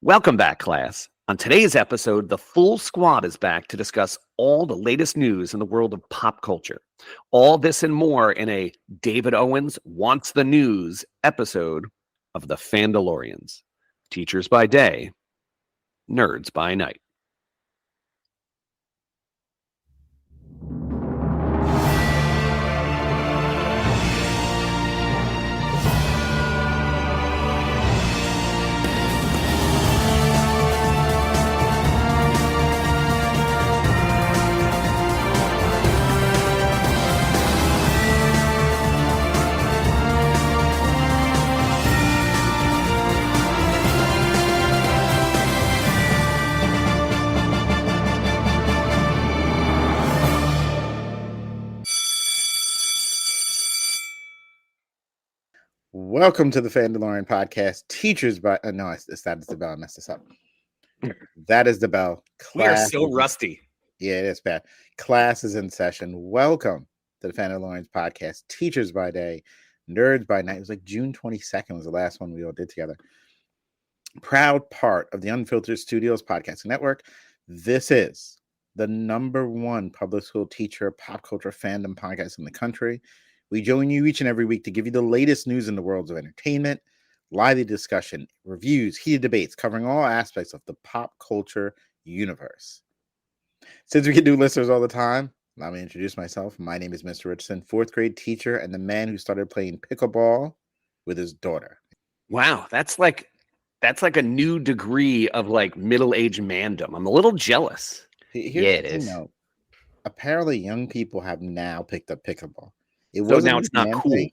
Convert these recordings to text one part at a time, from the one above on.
Welcome back, class. On today's episode, the full squad is back to discuss all the latest news in the world of pop culture. All this and more in a David Owens Wants the News episode of the Fandalorians. Teachers by day, nerds by night. Welcome to the Fandalorian podcast. Teachers by no, that is the bell. I messed this up. That is the bell. We are so rusty. Yeah, it is bad. Class is in session. Welcome to the Fandalorian podcast. Teachers by day, nerds by night. It was like June 22nd was the last one we all did together. Proud part of the Unfiltered Studios podcasting network. This is the #1 public school teacher pop culture fandom podcast in the country. We join you each and every week to give you the latest news in the worlds of entertainment, lively discussion, reviews, heated debates, covering all aspects of the pop culture universe. Since we can do listeners all the time, allow me to introduce myself. My name is Mr. Richardson, 4th grade teacher and the man who started playing pickleball with his daughter. Wow, that's like a new degree of like middle-aged mandom. I'm a little jealous. It is. Apparently, young people have now picked up pickleball. So now it's not cool.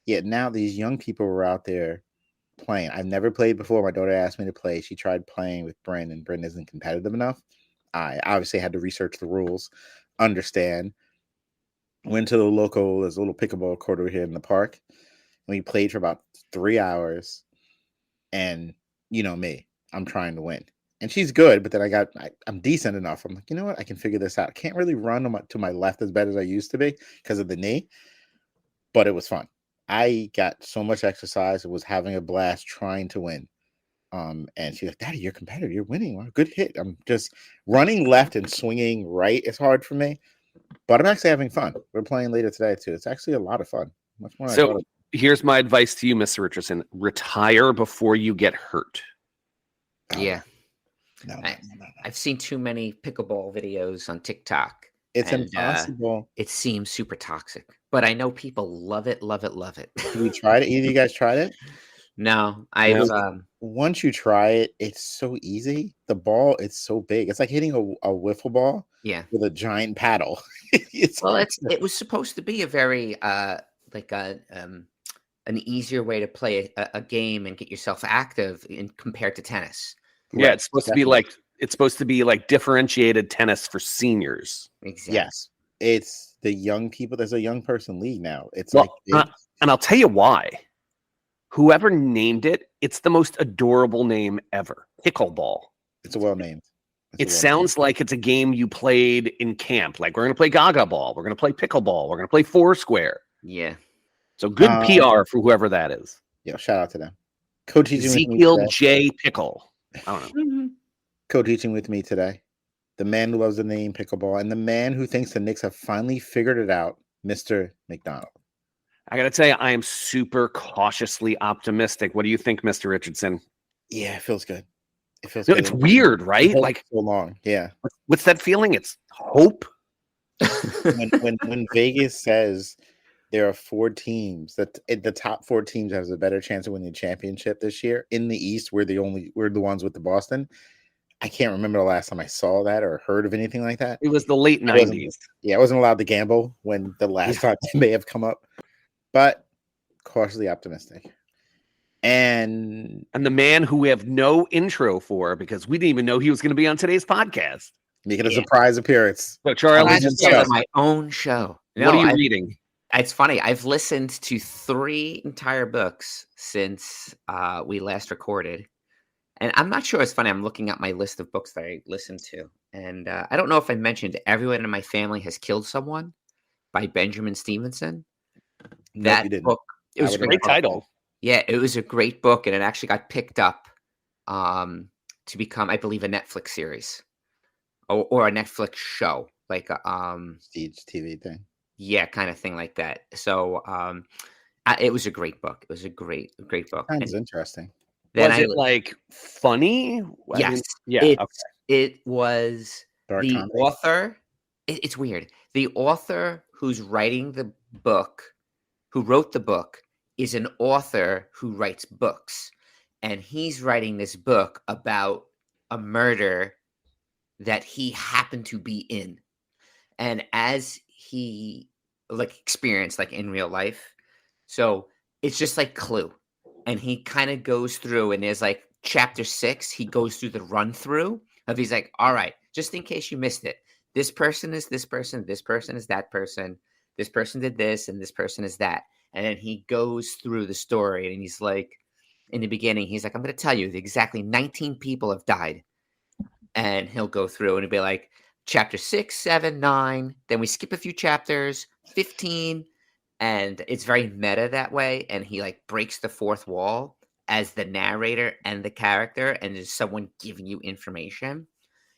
Yet now these young people were out there playing. I've never played before. My daughter asked me to play. She tried playing with Bryn, and Bryn isn't competitive enough. I obviously had to research the rules, understand. Went to there's a little pickleball court over here in the park, and we played for about 3 hours. And you know me, I'm trying to win. And she's good, but then I'm decent enough. I'm like, you know what? I can figure this out. I can't really run to my left as bad as I used to be because of the knee, but it was fun. I got so much exercise. I was having a blast trying to win. And she's like, Daddy, you're competitive. You're winning. Wow, good hit. I'm just running left and swinging right. It's hard for me, but I'm actually having fun. We're playing later today too. It's actually a lot of fun. Much more. So here's my advice to you, Mr. Richardson. Retire before you get hurt. Yeah. No. I've seen too many pickleball videos on TikTok. It's impossible. It seems super toxic, but I know people love it. Have you tried it? Either of you guys tried it? No, once you try it, it's so easy. The ball, it's so big. It's like hitting a wiffle ball. Yeah, with a giant paddle. It was supposed to be a very an easier way to play a game and get yourself active compared to tennis. Yeah, right. It's supposed to be like differentiated tennis for seniors. Exactly. Yes, it's the young people. There's a young person league now. It's and I'll tell you why. Whoever named it, it's the most adorable name ever. Pickleball. It's well named. It sounds like it's a game you played in camp. Like we're going to play Gaga Ball. We're going to play pickleball. We're going to play Foursquare. Yeah. So good PR for whoever that is. Yeah, shout out to them. Co-teaching Ezekiel J. Pickle. I don't know. Co-teaching with me today, the man who loves the name pickleball and the man who thinks the Knicks have finally figured it out, Mr. McDonald. I got to tell you, I am super cautiously optimistic. What do you think, Mr. Richardson? Yeah, it feels good. It's weird, right? Like so long. Yeah. What's that feeling? It's hope. when Vegas says there are 4 teams that the top 4 teams has a better chance of winning the championship this year in the East, we're the ones with the Boston. I can't remember the last time I saw that or heard of anything like that. It was the late 90s. I wasn't allowed to gamble when the last time they may have come up, but cautiously optimistic. And the man who we have no intro for because we didn't even know he was going to be on today's podcast. Making a surprise appearance. So Charlie, my own show. What are you reading? It's funny. I've listened to 3 entire books since we last recorded. And I'm not sure it's funny. I'm looking at my list of books that I listened to. And I don't know if I mentioned Everyone in My Family Has Killed Someone by Benjamin Stevenson. That book, it was a great title. Yeah, it was a great book. And it actually got picked up to become, I believe, a Netflix series or a Netflix show, like Prestige TV thing. yeah, kind of thing like that. So it was a great book. It was a great book. Sounds And interesting. then Was it like funny? I yes, mean, yeah. Okay. it was Dark the comedy. author. It's weird. The author who's writing the book, who wrote the book, is an author who writes books, and he's writing this book about a murder that he happened to be in. And as he like experienced like in real life, so it's just like Clue, and he kind of goes through, and there's like chapter 6, he goes through the run through of, he's like, all right, just in case you missed it, this person is this person, this person is that person, this person did this, and this person is that. And then he goes through the story, and he's like, in the beginning, he's like, I'm going to tell you that exactly 19 people have died. And he'll go through and he'll be like, chapter 6, 7, 9. Then we skip a few chapters, 15. And it's very meta that way. And he like breaks the fourth wall as the narrator and the character, and there's someone giving you information.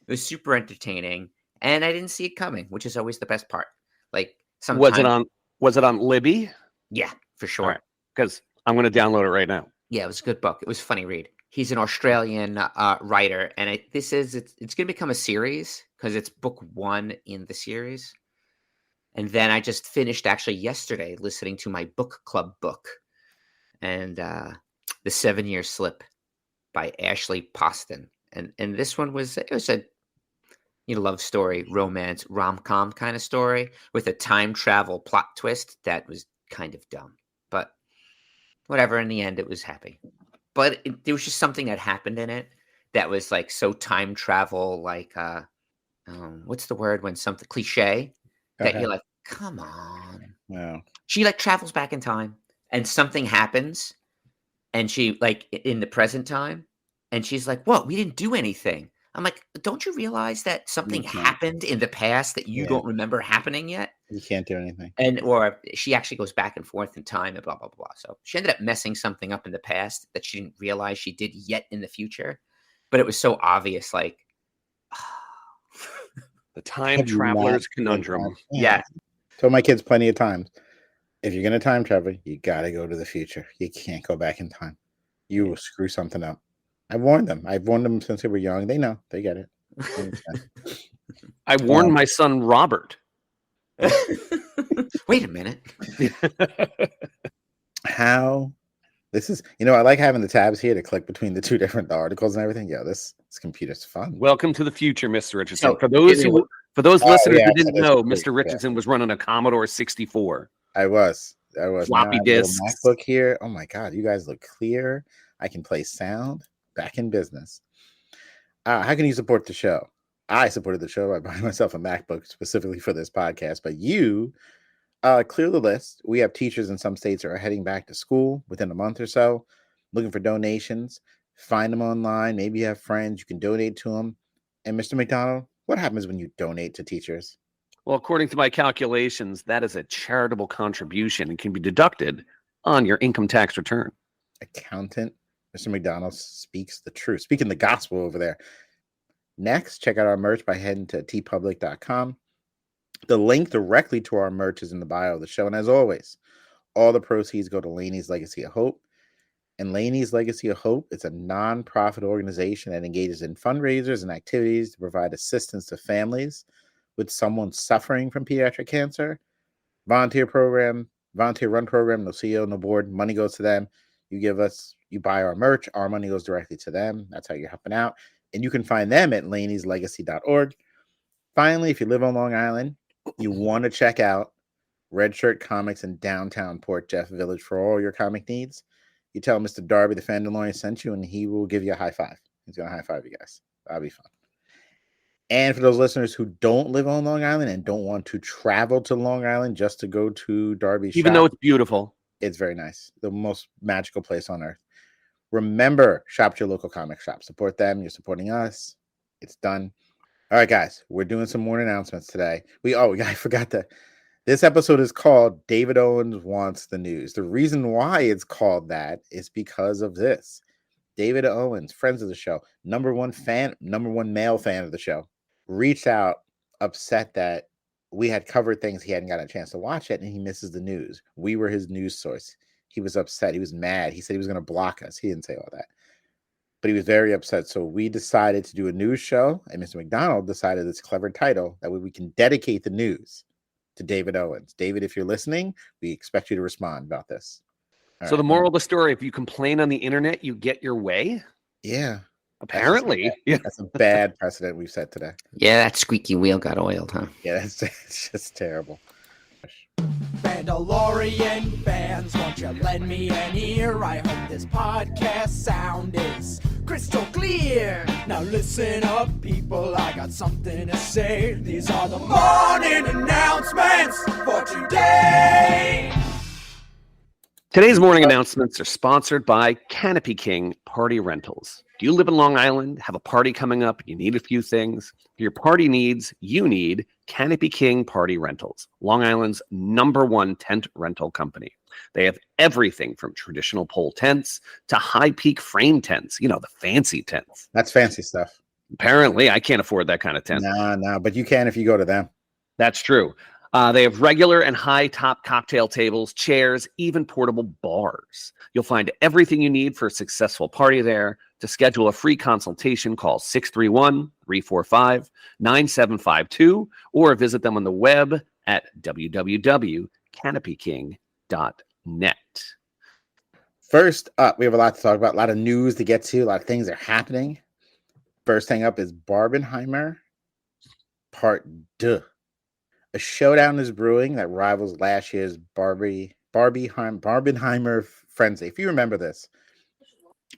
It was super entertaining. And I didn't see it coming, which is always the best part. Like sometimes. Was it on Libby? Yeah, for All sure. right. Because I'm going to download it right now. Yeah, it was a good book. It was a funny read. He's an Australian writer, and it's going to become a series because it's book 1 in the series. And then I just finished actually yesterday listening to my book club book, and The 7-Year Slip by Ashley Poston. And this one was a love story, romance, rom-com kind of story with a time travel plot twist that was kind of dumb, but whatever. In the end, it was happy. But there was just something that happened in it that was like so time travel, like what's the word when something cliche that you're like, come on. Yeah. She like travels back in time, and something happens, and she like in the present time, and she's like, "What? We didn't do anything." I'm like, "Don't you realize that something happened in the past that you don't remember happening yet?" You can't do anything. And or she actually goes back and forth in time and blah blah blah. So she ended up messing something up in the past that she didn't realize she did yet in the future. But it was so obvious, like the time traveler's conundrum. Yeah. Told my kids plenty of times, if you're gonna time travel, you gotta go to the future. You can't go back in time. You will screw something up. I've warned them since they were young. They know. They get it. I warned my son Robert. Wait a minute. How this is, I like having the tabs here to click between the two different articles and everything. Yeah, this computer's fun. Welcome to the future, Mr. Richardson. So, for those listeners who didn't know, great. Mr. Richardson was running a Commodore 64. I was floppy disks. MacBook here. Oh my God, you guys look clear. I can play sound. Back in business. How can you support the show? I supported the show by buying myself a MacBook specifically for this podcast, but you clear the list. We have teachers in some states that are heading back to school within a month or so, looking for donations. Find them online. Maybe you have friends. You can donate to them. And Mr. McDonald, what happens when you donate to teachers? Well, according to my calculations, that is a charitable contribution and can be deducted on your income tax return. Accountant Mr. McDonald speaks the truth, speaking the gospel over there. Next, check out our merch by heading to tpublic.com. The link directly to our merch is in the bio of the show. And as always, all the proceeds go to Laney's Legacy of Hope. And Laney's Legacy of Hope is a nonprofit organization that engages in fundraisers and activities to provide assistance to families with someone suffering from pediatric cancer. Volunteer run program, no CEO, no board. Money goes to them. You buy our merch, our money goes directly to them. That's how you're helping out. And you can find them at laneyslegacy.org. Finally, if you live on Long Island, you want to check out Red Shirt Comics in downtown Port Jeff Village for all your comic needs. You tell Mr. Darby the fandom lawyer sent you, and he will give you a high five. He's going to high five you guys. That'll be fun. And for those listeners who don't live on Long Island and don't want to travel to Long Island just to go to Darby's Even shop, though it's beautiful. It's very nice. The most magical place on earth. Remember, shop at your local comic shop. Support them. You're supporting us. It's done. All right, guys. We're doing some more announcements today. I forgot that this episode is called David Owens Wants the News. The reason why it's called that is because of this. David Owens, friends of the show, number one male fan of the show, reached out upset that we had covered things he hadn't gotten a chance to watch it, and he misses the news. We were his news source. He was upset. He was mad. He said he was going to block us. He didn't say all that, but he was very upset. So we decided to do a news show, and Mr. McDonald decided this clever title. That way we can dedicate the news to David Owens. David, if you're listening, we expect you to respond about this. All So right. the moral of the story, if you complain on the internet, you get your way? Yeah. Apparently. That's a bad precedent we've set today. Yeah, that squeaky wheel got oiled, huh? Yeah, it's just terrible. Mandalorian fans, won't you lend me an ear? I hope this podcast sound is crystal clear. Now listen up, people, I got something to say. These are the morning announcements for today. Today's morning announcements are sponsored by Canopy King Party Rentals. Do you live in Long Island, have a party coming up, you need a few things? For your party needs, you need Canopy King Party Rentals, Long Island's #1 tent rental company. They have everything from traditional pole tents to high-peak frame tents, the fancy tents. That's fancy stuff. Apparently, I can't afford that kind of tent. No, but you can if you go to them. That's true. They have regular and high-top cocktail tables, chairs, even portable bars. You'll find everything you need for a successful party there. To schedule a free consultation, call 631-345-9752 or visit them on the web at www.canopyking.net. First up, we have a lot to talk about, a lot of news to get to, a lot of things are happening. First thing up is Barbeheimer Part 2. A showdown is brewing that rivals last year's Barbeheimer frenzy. If you remember this,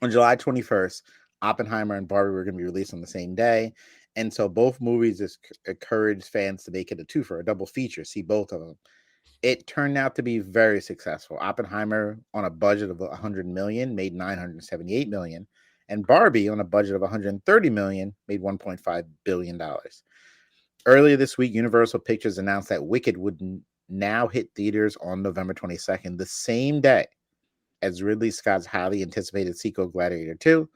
on July 21st, Oppenheimer and Barbie were going to be released on the same day. And so both movies just encouraged fans to make it a twofer, a double feature, see both of them. It turned out to be very successful. Oppenheimer, on a budget of $100 million, made $978 million. And Barbie, on a budget of $130 million, made $1.5 billion. Earlier this week, Universal Pictures announced that Wicked would now hit theaters on November 22nd, the same day as Ridley Scott's highly anticipated sequel, Gladiator 2.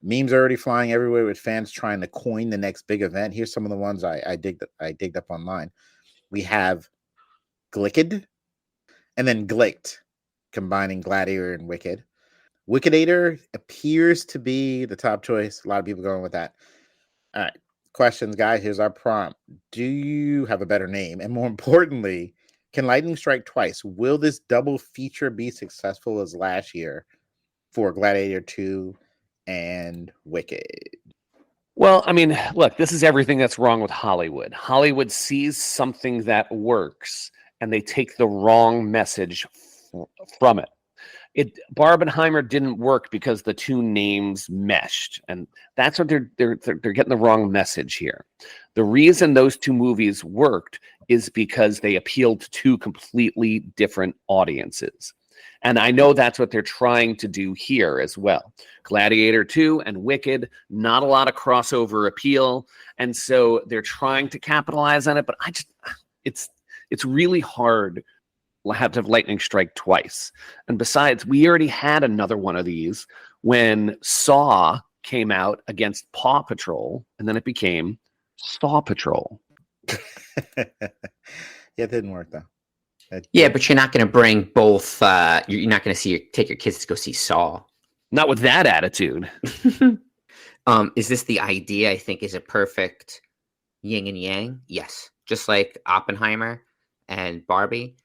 Memes are already flying everywhere with fans trying to coin the next big event. Here's some of the ones I digged up online. We have Glicked and then Glicked, combining Gladiator and Wicked. Wickiator appears to be the top choice. A lot of people going with that. All right. Questions, guys. Here's our prompt. Do you have a better name? And more importantly, can lightning strike twice? Will this double feature be successful as last year for Gladiator 2 and Wicked? Well, I mean, look, this is everything that's wrong with Hollywood. Hollywood sees something that works, and they take the wrong message from it. Barbenheimer didn't work because the two names meshed, and that's what they're getting the wrong message here. The reason those two movies worked is because they appealed to two completely different audiences. And I know that's what they're trying to do here as well. Gladiator 2 and Wicked, not a lot of crossover appeal, and so they're trying to capitalize on it, but it's really hard to have lightning strike twice. And besides, we already had another one of these when Saw came out against Paw Patrol, and then it became Saw Patrol. Yeah, it didn't work though. Yeah, but you're not going to bring both. You're not going to take your kids to go see Saw. Not with that attitude. Is this the idea? I think is a perfect yin and yang. Yes, just like Oppenheimer and Barbie.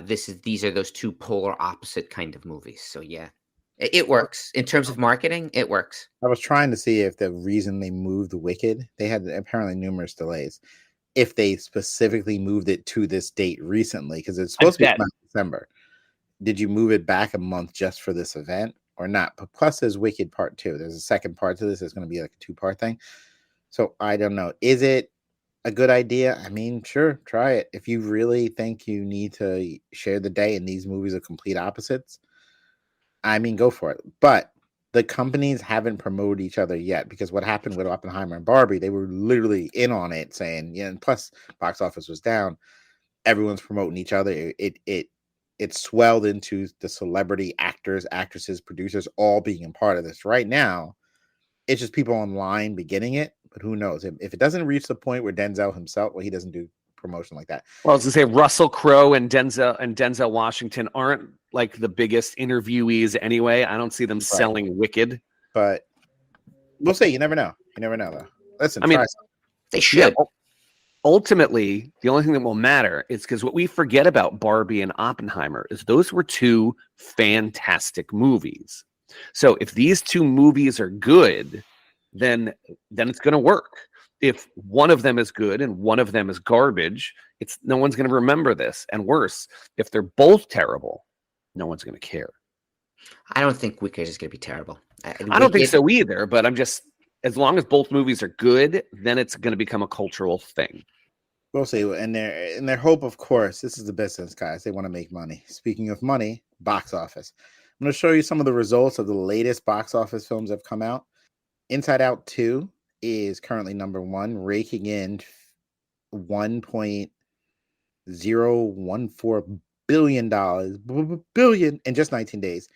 These are those two polar opposite kind of movies. So yeah, it works in terms of marketing. It works. I was trying to see if the reason they moved Wicked, they had apparently numerous delays, if they specifically moved it to this date recently, because it's supposed to be in December. Did you move it back a month just for this event or not? But plus there's Wicked Part 2. There's a second part to this. It's going to be like a 2-part thing. So I don't know. Is it a good idea? I mean, sure, try it. If you really think you need to share the day and these movies are complete opposites, I mean, go for it. But the companies haven't promoted each other yet, because what happened with Oppenheimer and Barbie, they were literally in on it saying, yeah, and plus box office was down. Everyone's promoting each other. It It swelled into the celebrity actors, actresses, producers all being a part of this. Right now, it's just people online beginning it, but who knows? If it doesn't reach the point where Denzel himself, well, he doesn't do promotion like that. Well, I was gonna say Russell Crowe and Denzel Washington aren't like the biggest interviewees anyway. I don't see them selling Wicked. But we'll see. You never know. You never know, though. Listen, I mean, try something. They should. Ultimately, the only thing that will matter is because what we forget about Barbie and Oppenheimer is those were two fantastic movies. So if these two movies are good, then it's going to work. If one of them is good and one of them is garbage, no one's going to remember this. And worse, if they're both terrible, no one's going to care. I don't think Wicked is going to be terrible. I don't think so either, but I'm just, as long as both movies are good, then it's going to become a cultural thing. We'll see. And their hope, of course, this is the business, guys. They want to make money. Speaking of money, box office. I'm going to show you some of the results of the latest box office films that have come out. Inside Out 2 is currently number one, raking in $1.014 billion in just 19 days.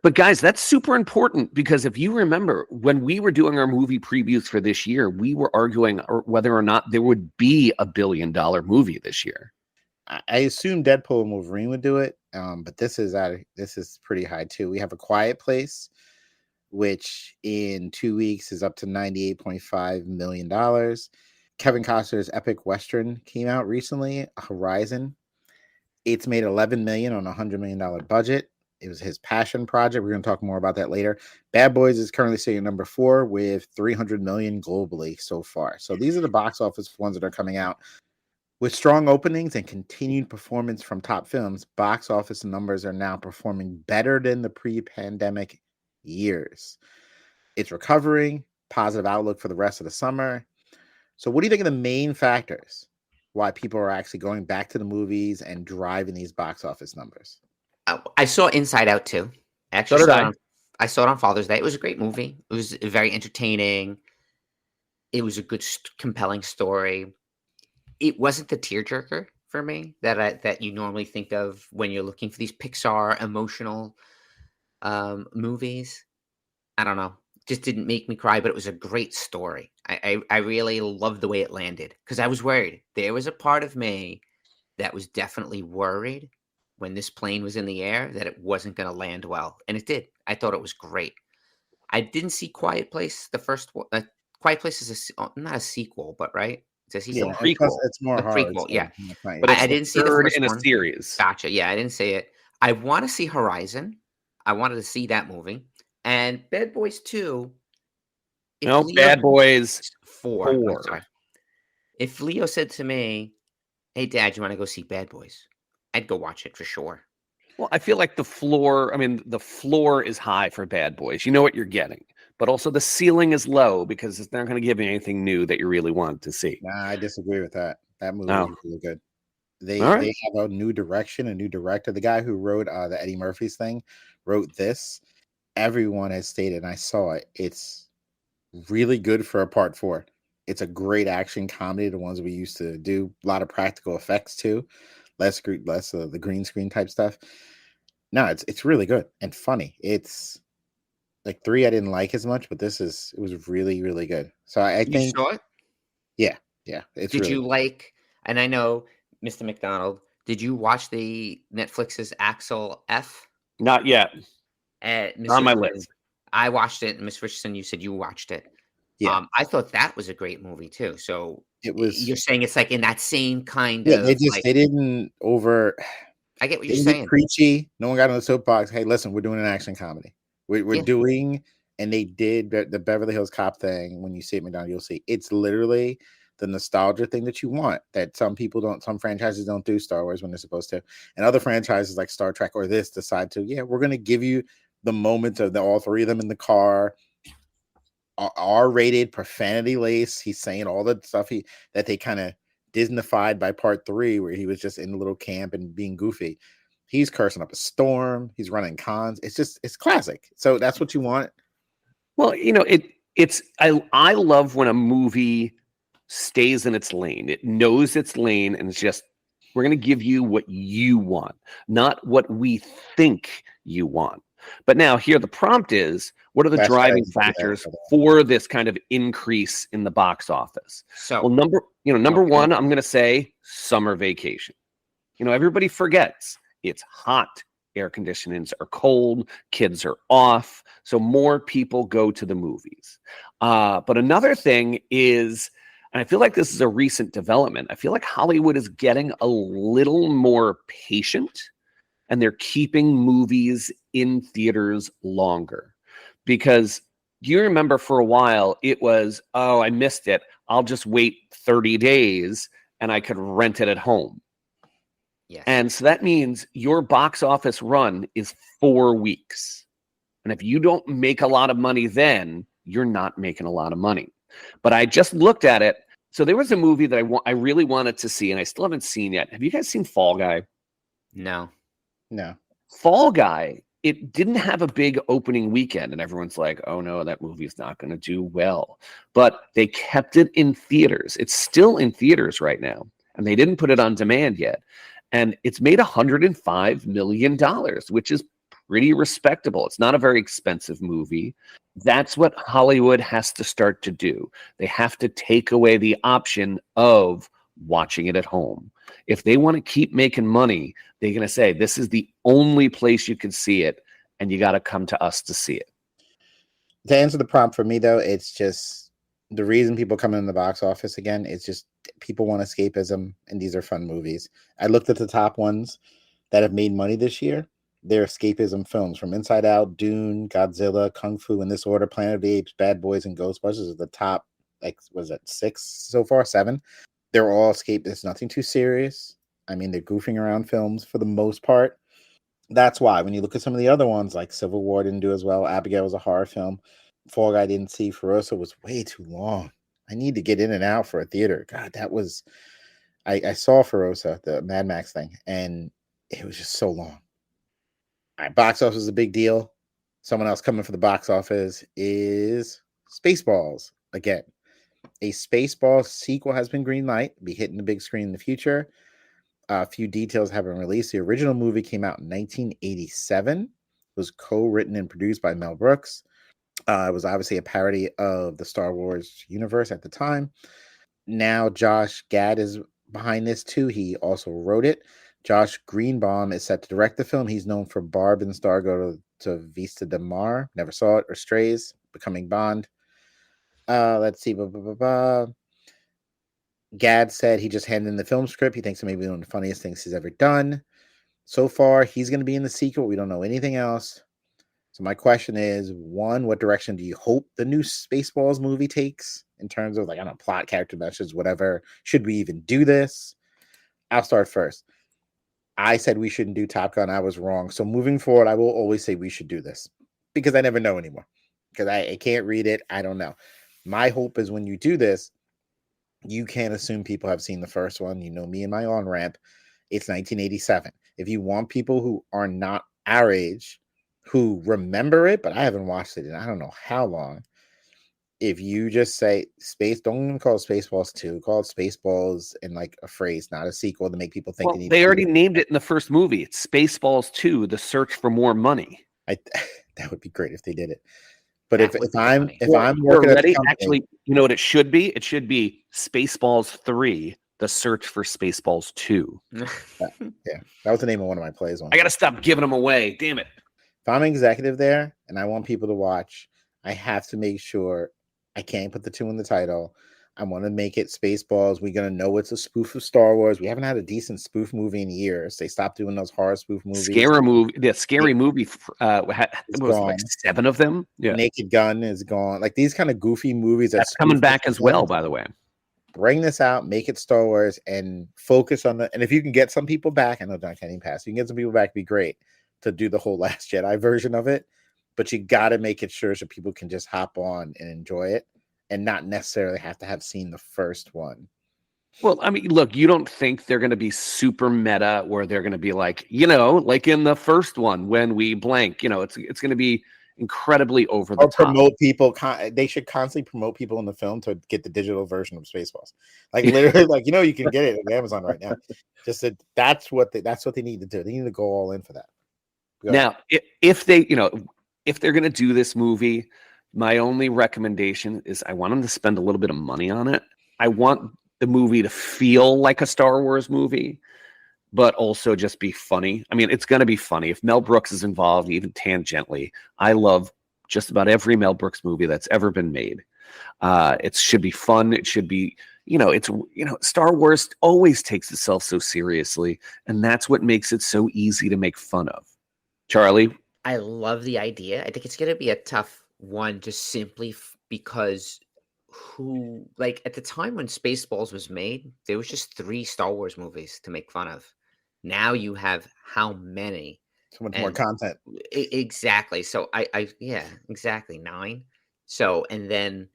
But guys, that's super important because if you remember when we were doing our movie previews for this year, we were arguing whether or not there would be a $1 billion movie this year. I assume Deadpool and Wolverine would do it, but this is pretty high too. We have A Quiet Place, which in 2 weeks is up to $98.5 million. Kevin Costner's epic Western came out recently, Horizon. It's made $11 million on a $100 million budget. It was his passion project. We're going to talk more about that later. Bad Boys is currently sitting at number 4 with $300 million globally so far. So these are the box office ones that are coming out. With strong openings and continued performance from top films, box office numbers are now performing better than the pre-pandemic years. It's recovering, positive outlook for the rest of the summer. So what do you think are the main factors why people are actually going back to the movies and driving these box office numbers? I saw Inside Out 2. Actually, So did I saw it on Father's Day. It was a great movie. It was very entertaining. It was a good, compelling story. It wasn't the tearjerker for me that you normally think of when you're looking for these Pixar emotional movies. I don't know. Just didn't make me cry, but it was a great story. I really loved the way it landed because I was worried. There was a part of me that was definitely worried when this plane was in the air that it wasn't going to land well. And it did. I thought it was great. I didn't see Quiet Place, the first one. Quiet Place is not a sequel, but right? It's a sequel. Yeah, prequel. It's more A horror. prequel, yeah. But I didn't see the third first in a one. series. Gotcha. Yeah, I didn't see it. I want to see Horizon. I wanted to see that movie. And Bad Boys 2. Bad Boys 4. I'm 4. sorry. If Leo said to me, "Hey, Dad, you want to go see Bad Boys?" I'd go watch it for sure. Well, I feel like the floor is high for Bad Boys. You know what you're getting. But also the ceiling is low because it's not going to give you anything new that you really want to see. Nah, I disagree with that. That movie is really good. They have a new direction, a new director. The guy who wrote the Eddie Murphy's thing wrote this. Everyone has stated, and I saw it, it's really good for a part 4. It's a great action comedy, the ones we used to do. A lot of practical effects too. Less the green screen type stuff. No, it's really good and funny. It's like 3 I didn't like as much, but it was really, really good. So I think you saw it? Yeah. Did you like, and I know Mr. McDonald, did you watch the Netflix's Axel F? Not yet. On my list. I watched it, and Miss Richardson, you said you watched it. Yeah. I thought that was a great movie too. So you're saying it's like in that same kind of they didn't over. I get what you're saying. Preachy. No one got on the soapbox. Hey, listen, we're doing an action comedy. We're doing, and they did the Beverly Hills Cop thing. When you see it, McDonald, you'll see it's literally the nostalgia thing that you want. That some franchises don't do Star Wars when they're supposed to, and other franchises like Star Trek or this decide to. Yeah, we're going to give you the moments of all 3 of them in the car. R-rated, profanity lace. He's saying all the stuff that they kind of Disneyfied by part 3, where he was just in a little camp and being goofy. He's cursing up a storm. He's running cons. It's classic. So that's what you want. Well, I love when a movie stays in its lane. It knows its lane and it's just We're going to give you what you want, not what we think you want. But now here the prompt is, what are the That's what I driving was thinking factors of. for this kind of increase in the box office? So Well, number one, I'm going to say summer vacation. Everybody forgets it's hot. Air conditionings are cold. Kids are off. So more people go to the movies. But another thing is, and I feel like this is a recent development, I feel like Hollywood is getting a little more patient, and they're keeping movies in theaters longer. Because do you remember for a while it was, oh, I missed it, I'll just wait 30 days and I could rent it at home. yes. And so that means your box office run is 4 weeks. And if you don't make a lot of money then, you're not making a lot of money. But I just looked at it. So there was a movie that I really wanted to see, and I still haven't seen yet. Have you guys seen Fall Guy? No. No. Fall Guy, it didn't have a big opening weekend, and everyone's like, oh no, that movie's not going to do well. But they kept it in theaters. It's still in theaters right now, and they didn't put it on demand yet. And it's made $105 million, which is pretty respectable. It's not a very expensive movie. That's what Hollywood has to start to do. They have to take away the option of watching it at home. If they want to keep making money, they're going to say, this is the only place you can see it, and you got to come to us to see it. To answer the prompt for me, though, it's just the reason people come in the box office again. It's just people want escapism, and these are fun movies. I looked at the top ones that have made money this year. They're escapism films, from Inside Out, Dune, Godzilla, Kung Fu in this order, Planet of the Apes, Bad Boys, and Ghostbusters are the top, like, was it 6 so far? 7? They're all escape. It's nothing too serious. I mean, they're goofing around films for the most part. That's why when you look at some of the other ones, like Civil War didn't do as well. Abigail was a horror film. Fall Guy didn't see. Furiosa was way too long. I need to get in and out for a theater. God, that was... I saw Furiosa, the Mad Max thing, and it was just so long. All right, box office is a big deal. Someone else coming for the box office is Spaceballs again. A Spaceballs sequel has been greenlight, be hitting the big screen in the future. A few details have been released. The original movie came out in 1987. It was co-written and produced by Mel Brooks. It was obviously a parody of the Star Wars universe at the time. Now Josh Gad is behind this too. He also wrote it. Josh Greenbaum is set to direct the film. He's known for Barb and Stargo to Vista de Mar. Never saw it. Or Strays, Becoming Bond. Let's see. Gad said he just handed in the film script. He thinks it may be one of the funniest things he's ever done. So far, he's going to be in the sequel. We don't know anything else. So my question is, one, what direction do you hope the new Spaceballs movie takes in terms of, like, I don't know, plot, character message, whatever? Should we even do this? I'll start first. I said we shouldn't do Top Gun. I was wrong. So moving forward, I will always say we should do this because I never know anymore. Because I can't read it. I don't know. My hope is when you do this, you can't assume people have seen the first one. You know me and my on-ramp. It's 1987. If you want people who are not our age, who remember it, but I haven't watched it in I don't know how long. If you just say don't even call it Spaceballs 2, call it Spaceballs in like a phrase, not a sequel, to make people think they already named it in the first movie. It's Spaceballs 2, The Search for More Money. That would be great if they did it. But if I'm working ready, at company, actually, you know what it should be? It should be Spaceballs 3, The Search for Spaceballs 2. yeah, that was the name of one of my plays. I got to stop giving them away. Damn it. If I'm an executive there and I want people to watch, I have to make sure I can't put the 2 in the title. I want to make it Spaceballs. We're going to know it's a spoof of Star Wars. We haven't had a decent spoof movie in years. They stopped doing those horror spoof movies. Scary movie. It was like 7 of them. Yeah. Naked Gun is gone. Like these kind of goofy movies. That's coming back as well, by the way. Bring this out, make it Star Wars, and focus on and if you can get some people back, I know Don Kenny passed. You can get some people back, it'd be great to do the whole Last Jedi version of it. But you got to make it sure so people can just hop on and enjoy it and not necessarily have to have seen the first one. Well, I mean, look, you don't think they're going to be super meta where they're going to be like, like in the first one when we blank, it's going to be incredibly over the Or top. promote people. They should constantly promote people in the film to get the digital version of Spaceballs. Like literally, like you can get it at Amazon right now. Just that that's what they need to do. They need to go all in for that. Now, if they, if they're going to do this movie, my only recommendation is I want them to spend a little bit of money on it. I want the movie to feel like a Star Wars movie, but also just be funny. I mean, it's going to be funny. If Mel Brooks is involved, even tangentially, I love just about every Mel Brooks movie that's ever been made. It should be fun. It should be, Star Wars always takes itself so seriously, and that's what makes it so easy to make fun of. Charlie? I love the idea. I think it's going to be a tough one just simply because at the time when Spaceballs was made, there was just 3 Star Wars movies to make fun of. Now you have how many? So much more content. Exactly. So exactly 9. So, and then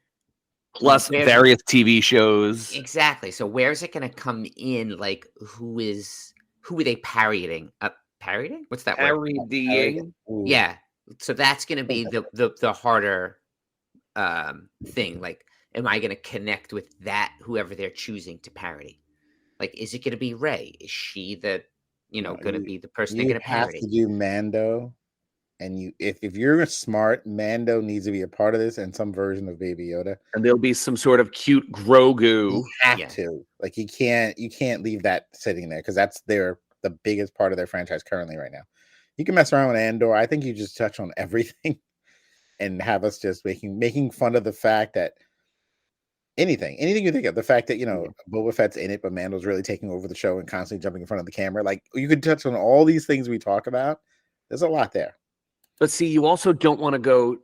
plus various TV shows. Exactly. So where's it going to come in? Like who are they parodying? Parodying? What's that word? Parodying. Yeah. So that's going to be the harder thing. Like, am I going to connect with that, whoever they're choosing to parody? Like, is it going to be Rey? Is she the, going to be the person they're going to parody? You have to do Mando. And if you're smart, Mando needs to be a part of this and some version of Baby Yoda. And there'll be some sort of cute Grogu. You have to. Like, you can't leave that sitting there because that's the biggest part of their franchise currently right now. You can mess around with Andor. I think you just touch on everything and have us just making fun of the fact that anything you think of, the fact that Boba Fett's in it, but Mando's really taking over the show and constantly jumping in front of the camera. Like, you could touch on all these things we talk about. There's a lot there. But see, you also don't want to go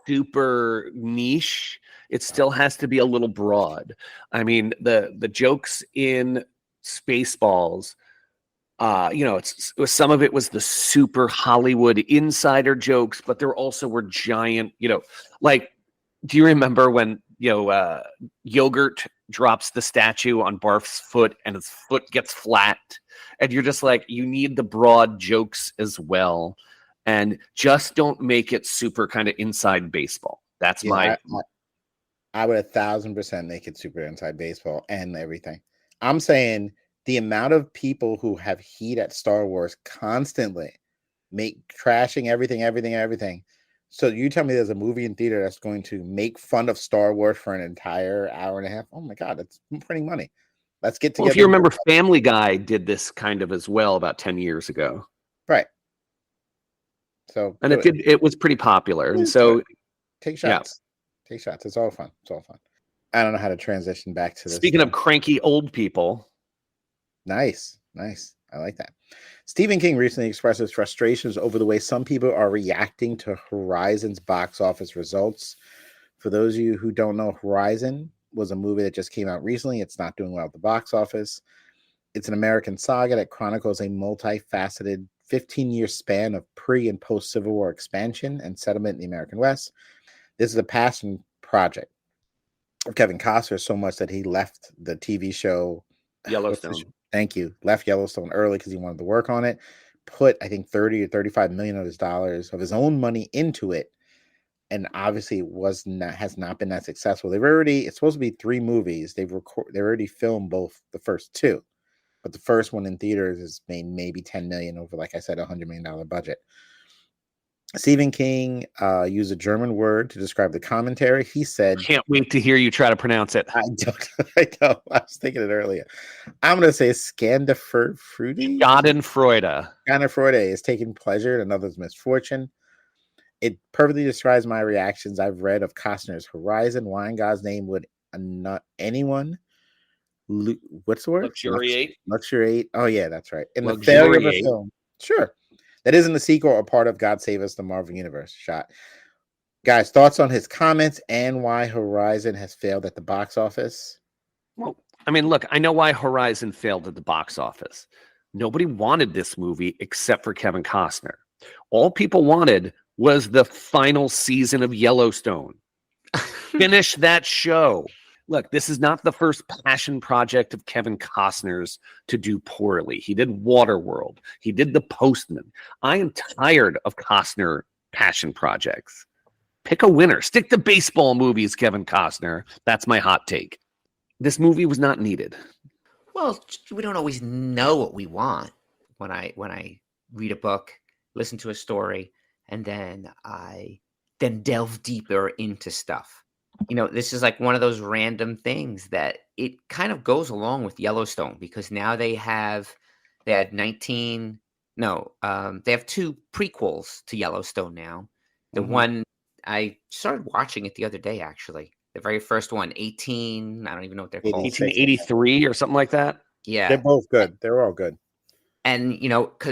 super niche. It still has to be a little broad. I mean, the jokes in Spaceballs, some of it was the super Hollywood insider jokes, but there also were giant, like, do you remember when, Yogurt drops the statue on Barf's foot and his foot gets flat? And you're just like, you need the broad jokes as well. And just don't make it super kind of inside baseball. That's I would 1,000% make it super inside baseball and everything. I'm saying the amount of people who have heat at Star Wars constantly trashing everything. So you tell me there's a movie in theater that's going to make fun of Star Wars for an entire hour and a half? Oh my God, that's printing money. Let's get together. Well, if you remember, Family Guy did this kind of as well about 10 years ago. Right. So, and it was pretty popular. And so take shots. Yeah. Take shots. It's all fun. I don't know how to transition back to this. Speaking of cranky old people. Nice. I like that. Stephen King recently expressed his frustrations over the way some people are reacting to Horizon's box office results. For those of you who don't know, Horizon was a movie that just came out recently. It's not doing well at the box office. It's an American saga that chronicles a multifaceted 15-year span of pre- and post-Civil War expansion and settlement in the American West. This is a passion project of Kevin Costner so much that he left the TV show Yellowstone. Thank you. Left Yellowstone early because he wanted to work on it. Put, I think, 30 or 35 million of his own money into it, and obviously has not been that successful. It's supposed to be 3 movies. They already filmed both the first 2. But the first one in theaters has made maybe 10 million over, like I said, $100 million budget. Stephen King used a German word to describe the commentary. He said, "Can't wait to hear you try to pronounce it." I don't. I was thinking it earlier. I'm going to say Schadenfreude. Schadenfreude is taking pleasure in another's misfortune. It perfectly describes my reactions I've read of Costner's Horizon. Why in God's name would not anyone? What's the word? Luxuriate. Oh yeah, that's right. In the failure of a film, sure, that isn't the sequel or part of God Save Us the Marvel Universe. Shot, guys. Thoughts on his comments and why Horizon has failed at the box office? Well, I mean, look, I know why Horizon failed at the box office. Nobody wanted this movie except for Kevin Costner. All people wanted was the final season of Yellowstone. Finish that show. Look, this is not the first passion project of Kevin Costner's to do poorly. He did Waterworld. He did The Postman. I am tired of Costner passion projects. Pick a winner. Stick to baseball movies, Kevin Costner. That's my hot take. This movie was not needed. Well, we don't always know what we want when I read a book, listen to a story, and then I delve deeper into stuff. This is like one of those random things that it kind of goes along with Yellowstone, because now they have two prequels to Yellowstone now. The one I started watching it the other day, actually. The very first one, 18, I don't even know what they're called. 1883 or something like that. Yeah. They're both good. They're all good. And,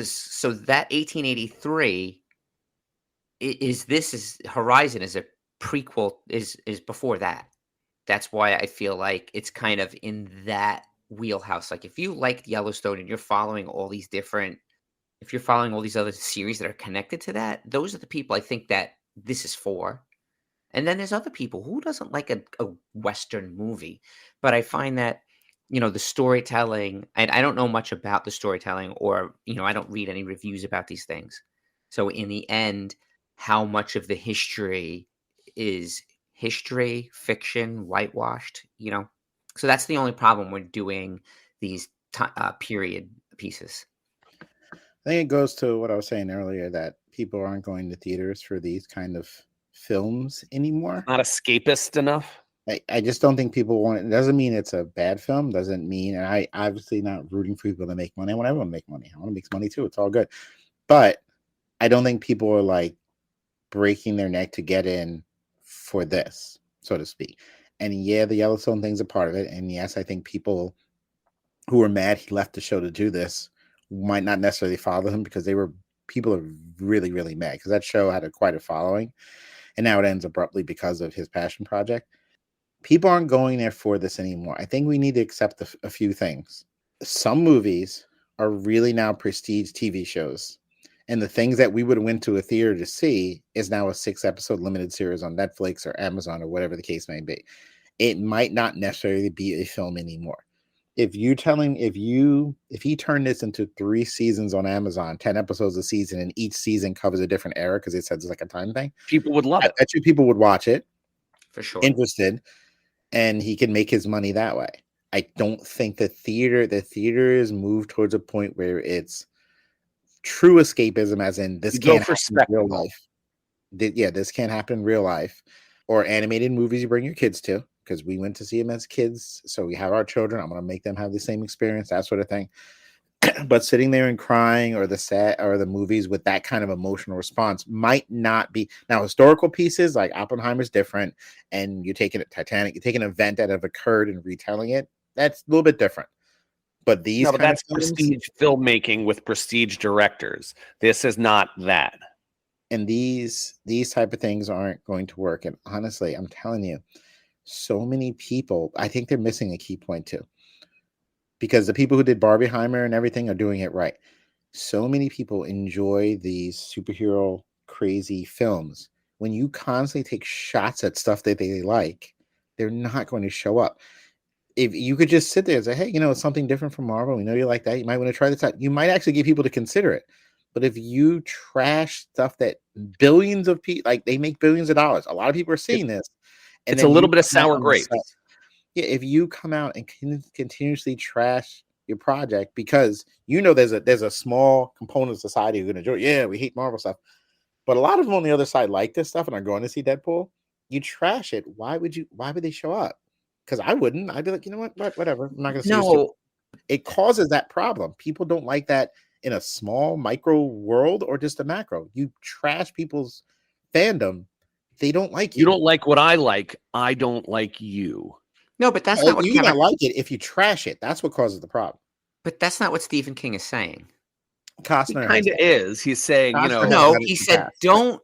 so that 1883 is Horizon is a prequel, is before that. That's why I feel like it's kind of in that wheelhouse. Like, if you like Yellowstone and you're following all these other series that are connected to that, those are the people I think that this is for. And then there's other people who doesn't like a Western movie. But I find that, the storytelling, and I don't know much about the storytelling, or, I don't read any reviews about these things. So in the end, how much of the history is history, fiction, whitewashed, So that's the only problem with doing these period pieces. I think it goes to what I was saying earlier, that people aren't going to theaters for these kind of films anymore. Not escapist enough. I just don't think people want it. It doesn't mean it's a bad film. Doesn't mean, and I obviously not rooting for people to make money. I want everyone to make money. I want to make money too. It's all good. But I don't think people are like breaking their neck to get in for this, so to speak. And yeah, the Yellowstone thing's a part of it. And yes, I think people who are mad he left the show to do this might not necessarily follow him, because people are really, really mad, because that show had quite a following, and now it ends abruptly because of his passion project. People aren't going there for this anymore. I think we need to accept a few things. Some movies are really now prestige TV shows, and the things that we would have went to a theater to see is now a 6-episode limited series on Netflix or Amazon or whatever the case may be. It might not necessarily be a film anymore. If he turned this into 3 seasons on Amazon, 10 episodes a season, and each season covers a different era, because it says it's like a time thing, people would love it. I bet you people would watch it for sure, interested, and he can make his money that way. I don't think the theater is moved towards a point where it's true escapism, as in this can't happen in real life. This can't happen in real life. Or animated movies you bring your kids to, because we went to see them as kids, so we have our children. I'm going to make them have the same experience, that sort of thing. But sitting there and crying, or the movies with that kind of emotional response might not be. Now, historical pieces like Oppenheimer's different, and you're taking Titanic, you're taking an event that have occurred and retelling it. That's a little bit different. But that's prestige filmmaking with prestige directors. This is not that. And these type of things aren't going to work. And honestly, I'm telling you, so many people, I think they're missing a key point too. Because the people who did Barbeheimer and everything are doing it right. So many people enjoy these superhero crazy films. When you constantly take shots at stuff that they like, they're not going to show up. If you could just sit there and say, hey, it's something different from Marvel. We know you like that. You might want to try this out. You might actually get people to consider it. But if you trash stuff that billions of people, like, they make billions of dollars, a lot of people are seeing this. And it's a little bit of sour grapes. Yeah, if you come out and continuously trash your project because there's a small component of society who's going to enjoy, yeah, we hate Marvel stuff, but a lot of them on the other side like this stuff and are going to see Deadpool. You trash it. Why would they show up? Because I wouldn't. I'd be like, whatever. I'm not going to see this. It causes that problem. People don't like that in a small micro world or just a macro. You trash people's fandom. They don't like you. You don't like what I like. I don't like you. No, but that's not what you not like it if you trash it. That's what causes the problem. But that's not what Stephen King is saying. Costner kind of is. He's saying, no, he said, don't,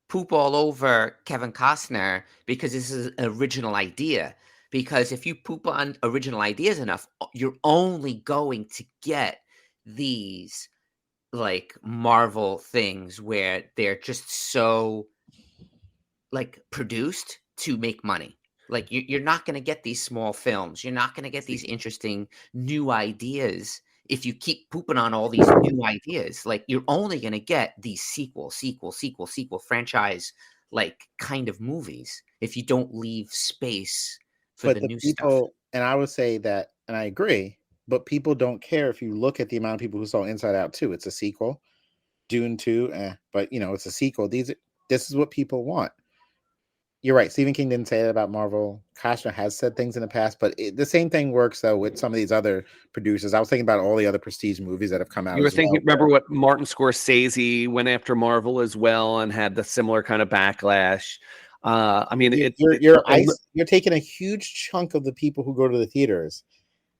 poop all over Kevin Costner because this is an original idea. Because if you poop on original ideas enough, you're only going to get these like Marvel things where they're just so like produced to make money. Like you're not going to get these small films. You're not going to get these interesting new ideas if you keep pooping on all these new ideas, like you're only going to get these sequel franchise like kind of movies if you don't leave space for But the the new stuff. people, and I would say that, and I agree, but people don't care if you look at the amount of people who saw Inside Out 2. It's a sequel. Dune 2, but it's a sequel. This is what people want. You're right. Stephen King didn't say that about Marvel. Costner has said things in the past, but the same thing works though with some of these other producers. I was thinking about all the other prestige movies that have come out. You were as thinking, well. remember what Martin Scorsese went after Marvel as well and had the similar kind of backlash. I mean, you're taking a huge chunk of the people who go to the theaters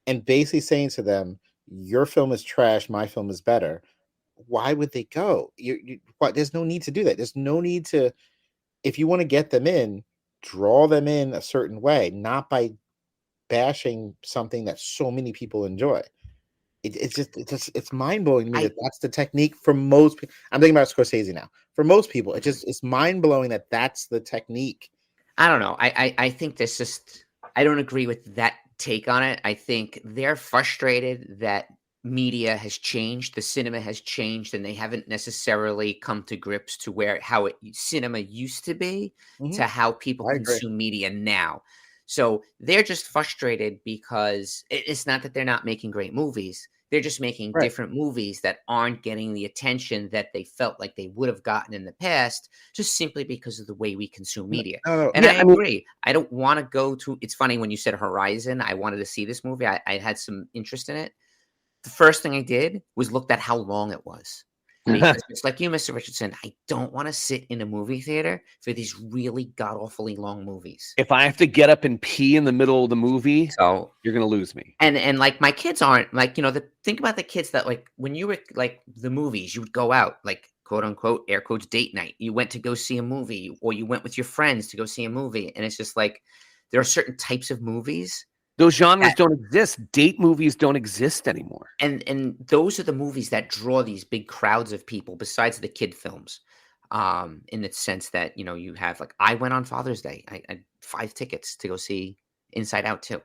and basically saying to them, "Your film is trash. My film is better." Why would they go? There's no need to do that. There's no need to. If you want to get them in, draw them in a certain way, not by bashing something that so many people enjoy. It's mind blowing to me that that's the technique for most people. I'm thinking about Scorsese now. For most people, it's mind blowing that that's the technique. I don't know. I think this just, I don't agree with that take on it. I think they're frustrated that media has changed, the cinema has changed, and they haven't necessarily come to grips to how cinema used to be to how people consume media now. So they're just frustrated because it's not that they're not making great movies. They're just making different movies that aren't getting the attention that they felt like they would have gotten in the past, just simply because of the way we consume media. And I agree. I don't want to go to, it's funny when you said Horizon, I wanted to see this movie. I had some interest in it. The first thing I did was looked at how long it was. Because just like you, Mr. Richardson, I don't want to sit in a movie theater for these really god-awfully long movies. If I have to get up and pee in the middle of the movie, so you're going to lose me. And like my kids aren't like, think about the kids that like when you were like the movies, you would go out like quote unquote, air quotes, date night. You went to go see a movie or you went with your friends to go see a movie. And it's just like there are certain types of movies. Those genres don't exist. Date movies don't exist anymore. And those are the movies that draw these big crowds of people besides the kid films. In the sense that, you have like, I went on Father's Day. I had 5 tickets to go see Inside Out 2.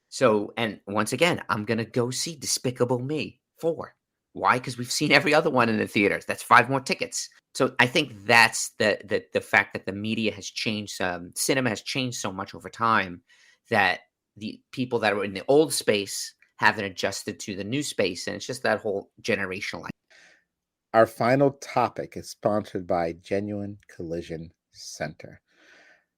So, and once again, I'm going to go see Despicable Me 4. Why? Because we've seen every other one in the theaters. That's 5 more tickets. So I think that's the fact that the media has changed. Cinema has changed so much over time that the people that are in the old space haven't adjusted to the new space. And it's just that whole generational. Our final topic is sponsored by Genuine Collision Center.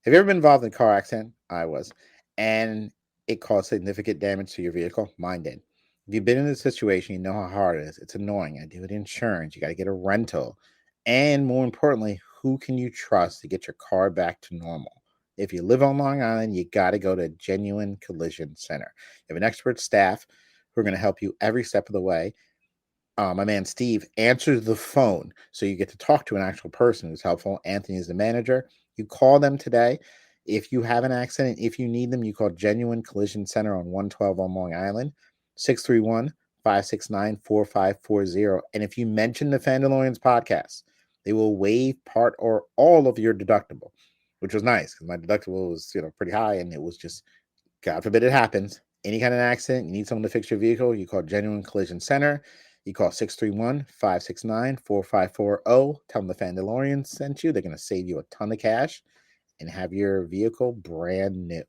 Have you ever been involved in a car accident? I was. And it caused significant damage to your vehicle? Mine did. If you've been in this situation, you know how hard it is. It's annoying. I deal with insurance. You got to get a rental. And more importantly, who can you trust to get your car back to normal? If you live on Long Island, you got to go to Genuine Collision Center. You have an expert staff who are going to help you every step of the way. My man Steve answers the phone, so you get to talk to an actual person who's helpful. Anthony is the manager. You call them today. If you have an accident, if you need them, you call Genuine Collision Center on 112 on Long Island, 631-569-4540. And if you mention the Fandalorians podcast, they will waive part or all of your deductible, which was nice because my deductible was, pretty high, and it was just, God forbid it happens. Any kind of accident, you need someone to fix your vehicle, you call Genuine Collision Center. You call 631-569-4540. Tell them the Fandalorians sent you. They're going to save you a ton of cash and have your vehicle brand new.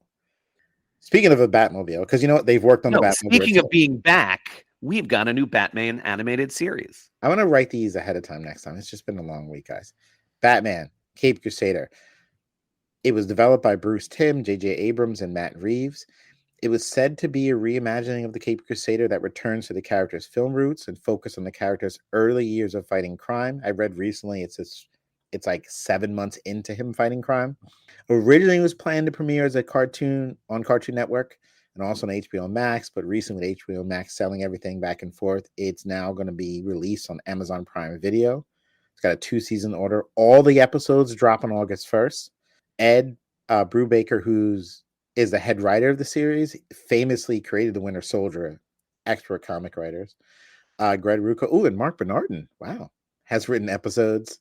Speaking of a Batmobile, because you know what? They've worked on the Batmobile. Speaking of being back, we've got a new Batman animated series. I want to write these ahead of time next time. It's just been a long week, guys. Batman, Cape Crusader. It was developed by Bruce Timm, J.J. Abrams, and Matt Reeves. It was said to be a reimagining of the Cape Crusader that returns to the character's film roots and focus on the character's early years of fighting crime. I read recently it's like 7 months into him fighting crime. Originally, it was planned to premiere as a cartoon on Cartoon Network and also on HBO Max, but recently with HBO Max selling everything back and forth, it's now going to be released on Amazon Prime Video. It's got a 2-season order. All the episodes drop on August 1st. Ed Brubaker, is the head writer of the series, famously created the Winter Soldier, expert comic writers. Greg Rucka, and Mark Bernardin, wow, has written episodes.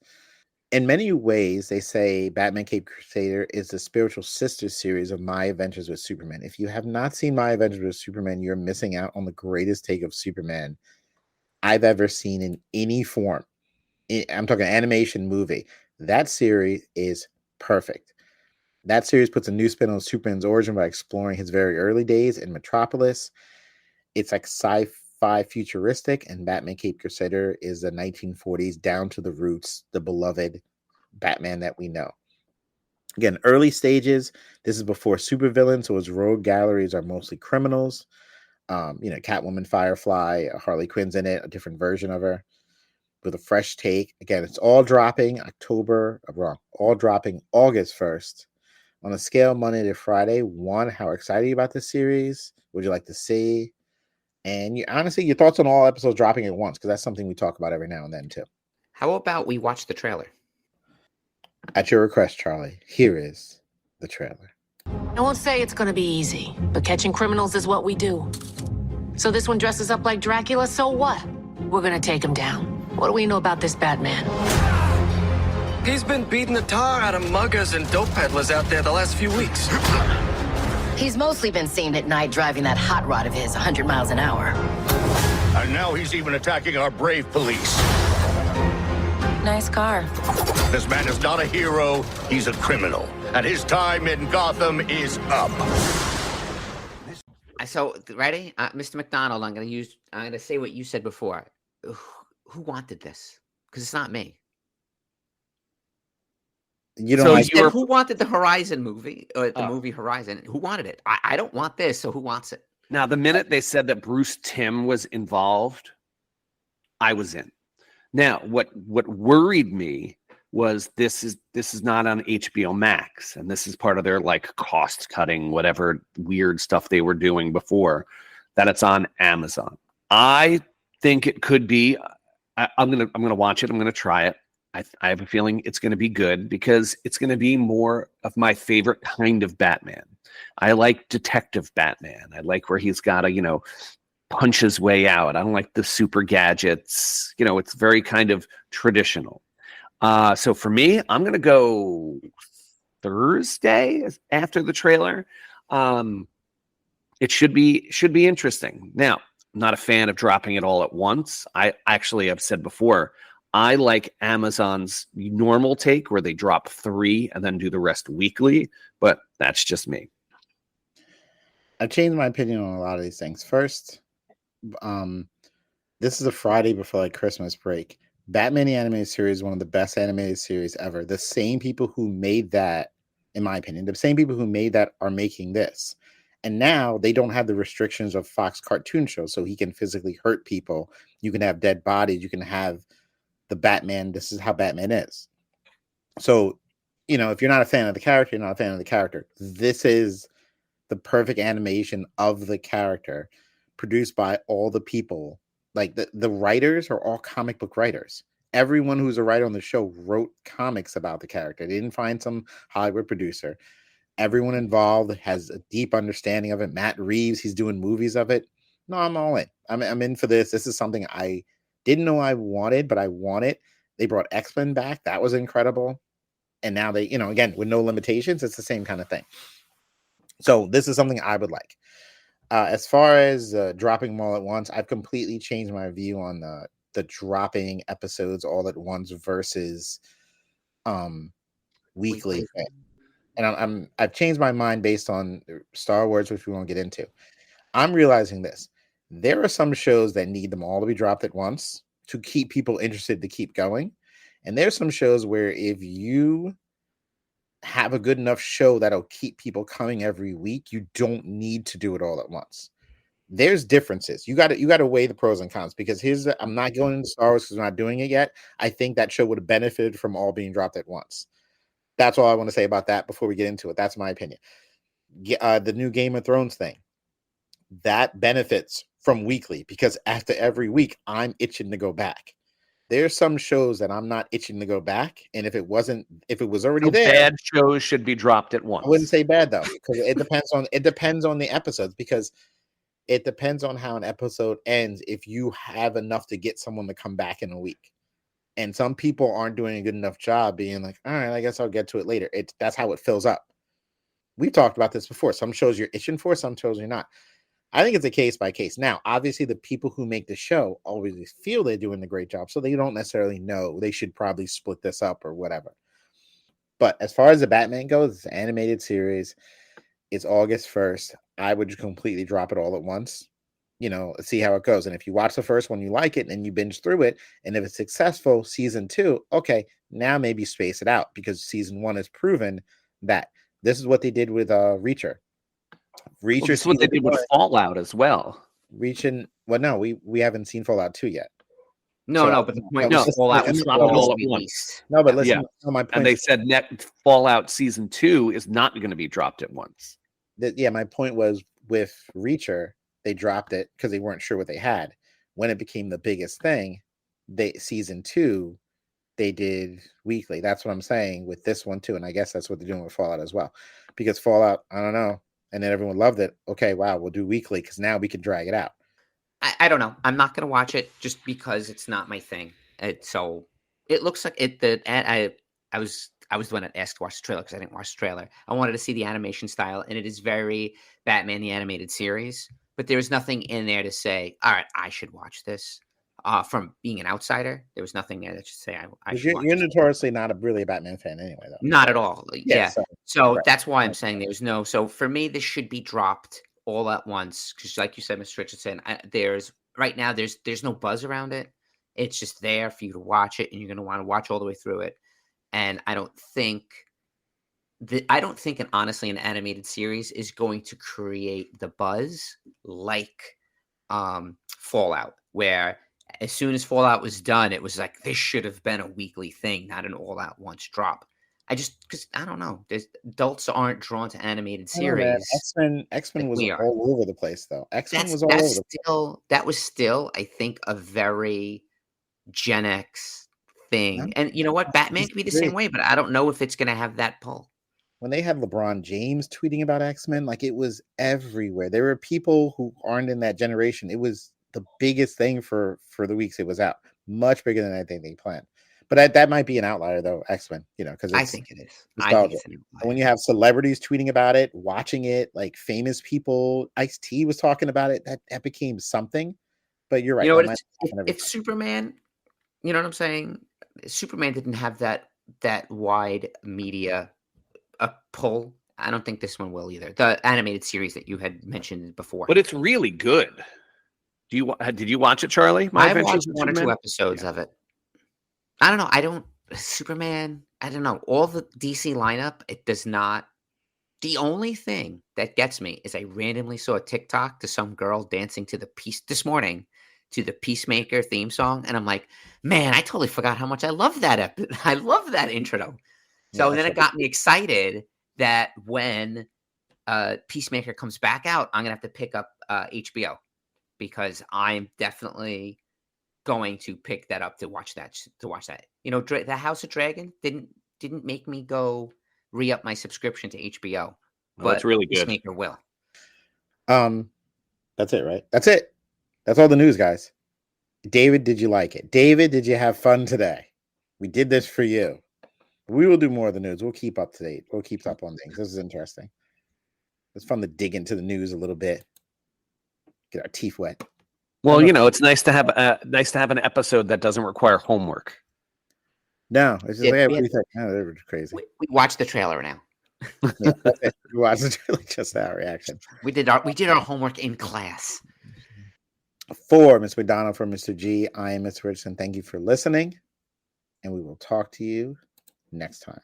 In many ways, they say Batman Cape Crusader is the spiritual sister series of My Adventures with Superman. If you have not seen My Adventures with Superman, you're missing out on the greatest take of Superman I've ever seen in any form. I'm talking animation movie. That series is perfect. That series puts a new spin on Superman's origin by exploring his very early days in Metropolis. It's like sci-fi futuristic, and Batman Cape Crusader is the 1940s down to the roots, the beloved Batman that we know. Again, early stages. This is before supervillains, so his rogue galleries are mostly criminals. Catwoman, Firefly, Harley Quinn's in it, a different version of her with a fresh take. Again, it's all dropping all dropping August 1st. On a scale Monday to Friday, 1, how excited are you about this series? Would you like to see? And honestly, your thoughts on all episodes dropping at once, because that's something we talk about every now and then too. How about we watch the trailer? At your request, Charlie, here is the trailer. I won't say it's gonna be easy, but catching criminals is what we do. So this one dresses up like Dracula, so what? We're gonna take him down. What do we know about this Batman? He's been beating the tar out of muggers and dope peddlers out there the last few weeks. He's mostly been seen at night driving that hot rod of his 100 miles an hour. And now he's even attacking our brave police. Nice car. This man is not a hero, he's a criminal. And his time in Gotham is up. So, ready? Mr. McDonald, I'm going to say what you said before. Who wanted this? Because it's not me. You don't So like who wanted the Horizon movie, or the movie Horizon? Who wanted it? I don't want this, so who wants it? Now, the minute they said that Bruce Timm was involved, I was in. Now, what worried me was this is not on HBO Max, and this is part of their like cost cutting, whatever weird stuff they were doing before, that it's on Amazon. I think it could be. I'm gonna watch it. I'm gonna try it. I have a feeling it's going to be good because it's going to be more of my favorite kind of Batman. I like detective Batman. I like where he's got to, punch his way out. I don't like the super gadgets. It's very kind of traditional. So for me, I'm going to go Thursday after the trailer. It should be interesting. Now, I'm not a fan of dropping it all at once. I actually have said before, I like Amazon's normal take where they drop 3 and then do the rest weekly, but that's just me. I've changed my opinion on a lot of these things. First, this is a Friday before like Christmas break. Batman the Animated Series is one of the best animated series ever. The same people who made that, in my opinion, the same people who made that are making this. And now they don't have the restrictions of Fox cartoon shows, so he can physically hurt people. You can have dead bodies. You can have the Batman. This is how Batman is. So, if you're not a fan of the character, you're not a fan of the character. This is the perfect animation of the character produced by all the people. Like the writers are all comic book writers. Everyone who's a writer on the show wrote comics about the character. They didn't find some Hollywood producer. Everyone involved has a deep understanding of it. Matt Reeves, he's doing movies of it. No, I'm all in. I'm in for this. This is something I didn't know I wanted, but I want it. They brought X-Men back. That was incredible. And now they, again, with no limitations, it's the same kind of thing. So this is something I would like. As far as dropping them all at once, I've completely changed my view on the dropping episodes all at once versus weekly thing. And I've changed my mind based on Star Wars, which we won't get into. I'm realizing this. There are some shows that need them all to be dropped at once to keep people interested to keep going. And there's some shows where if you have a good enough show that'll keep people coming every week, you don't need to do it all at once. There's differences. You got to weigh the pros and cons, because I'm not going into Star Wars because we're not doing it yet. I think that show would have benefited from all being dropped at once. That's all I want to say about that before we get into it. That's my opinion. The new Game of Thrones thing, that benefits from weekly, because after every week, I'm itching to go back. There's some shows that I'm not itching to go back, and if it was already there, bad shows should be dropped at once. I wouldn't say bad though, because it depends on the episodes, because it depends on how an episode ends. If you have enough to get someone to come back in a week, and some people aren't doing a good enough job being like, all right, I guess I'll get to it later. That's how it fills up. We've talked about this before. Some shows you're itching for, some shows you're not. I think it's a case by case. Now, obviously, the people who make the show always feel they're doing a great job, so they don't necessarily know. They should probably split this up or whatever. But as far as the Batman goes, it's an animated series. It's August 1st. I would just completely drop it all at once, see how it goes. And if you watch the first one, you like it, and you binge through it, and if it's successful, season 2, okay, now maybe space it out, because season 1 has proven that this is what they did with Reacher. Well, this is what they did with Fallout as well. No, we haven't seen Fallout 2 yet. No, but the point was Fallout was all at once. No, but listen, my point. And they said Fallout season 2 is not going to be dropped at once. My point was with Reacher, they dropped it because they weren't sure what they had. When it became the biggest thing, season 2, they did weekly. That's what I'm saying with this one too, and I guess that's what they're doing with Fallout as well. Because Fallout, I don't know, and then everyone loved it. Okay, wow, we'll do weekly because now we can drag it out. I don't know. I'm not going to watch it just because it's not my thing. So it looks like it. I was the one that asked to watch the trailer because I didn't watch the trailer. I wanted to see the animation style, and it is very Batman the Animated Series. But there was nothing in there to say, all right, I should watch this. From being an outsider, there was nothing there that should say I should watch You're this. notoriously not really a Batman fan anyway, though. Not at all. Yeah. So right. That's why I'm saying there's no. So for me, this should be dropped all at once, because like you said, Mr. Richardson, there's no buzz around it. It's just there for you to watch it, and you're going to want to watch all the way through it. And I don't think and honestly an animated series is going to create the buzz like Fallout, where as soon as Fallout was done, it was like, this should have been a weekly thing, not an all at once drop. Because I don't know, adults aren't drawn to animated series. X-Men was all over the place, though. X-Men was all over the place. That was still, I think, a very Gen X thing. Yeah. And you know what? Batman can be the same way, but I don't know if it's going to have that pull. When they had LeBron James tweeting about X-Men, like, it was everywhere. There were people who aren't in that generation. It was the biggest thing for the weeks it was out. Much bigger than I think they planned. But that might be an outlier, though, X-Men, because I think it is. I think it's an outlier. When you have celebrities tweeting about it, watching it, like famous people, Ice-T was talking about it, that became something. But you're right. You know what? If Superman, you know what I'm saying? Superman didn't have that wide media pull. I don't think this one will either. The animated series that you had mentioned before. But it's really good. Did you watch it, Charlie? I watched 1 or 2 episodes of it. I don't know. Superman, I don't know. All the DC lineup, it does not. The only thing that gets me is I randomly saw a TikTok to some girl dancing to this morning to the Peacemaker theme song. And I'm like, man, I totally forgot how much I love that. I love that intro. So then it got me excited that when Peacemaker comes back out, I'm going to have to pick up HBO, because I'm definitely going to pick that up to watch that. The House of Dragon didn't make me go re-up my subscription to HBO. But it's really good. Peacemaker will. That's it, right? That's it. That's all the news, guys. David, did you like it? David, did you have fun today? We did this for you. We will do more of the news. We'll keep up to date. We'll keep up on things. This is interesting. It's fun to dig into the news a little bit. Get our teeth wet. Well, it's nice to have an episode that doesn't require homework. No, it's just they were crazy. We watched the trailer now. Yeah, we watched the trailer, just our reaction. We did our homework in class. For Ms. McDonald, from Mr. G, I am Mr. Richardson. Thank you for listening, and we will talk to you next time.